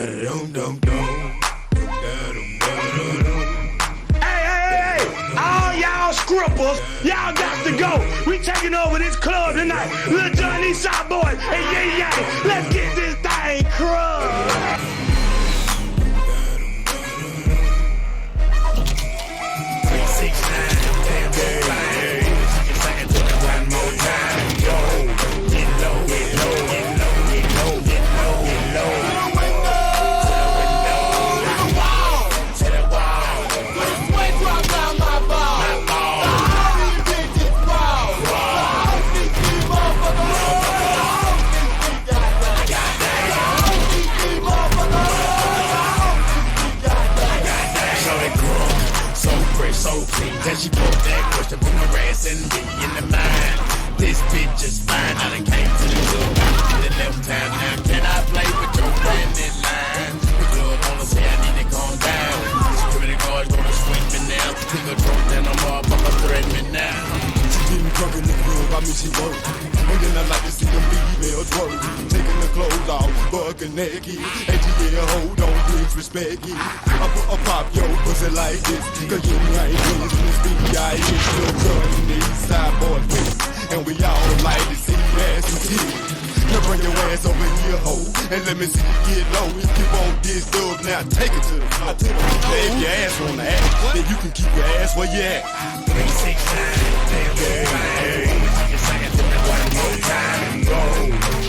Hey, all y'all scrippers, y'all got to go. We taking over this club tonight. Lil Jon, these shot boys, and Yay Yang. Let's get this thing crunk. 'Cause she broke that question, put no ass and me in the mind. This bitch is fine, I done came to the club, to the left town. Now can I play with your friend in line? The club wanna say I need to calm down. Security guards gonna swing me now. Take a drunk, then I'm all fucking threaten me now. She getting drunk in the club, I mean she work. And then I like to see them females work. Taking the clothes off, bucking naked. And yeah, hold on, disrespect it. I'll pop your pussy like this. Cause you ain't feelings in this B.I. It's still turning these side boy face. And we all like to see ass and titties. Now bring your ass over here, ho, and let me see you get low. You want this dub, now take it to the floor. If your ass wanna act, then you can keep your ass where you at. 3, 6, 9, damn, 4, 5, 4. You can sing it to me one more time. Go.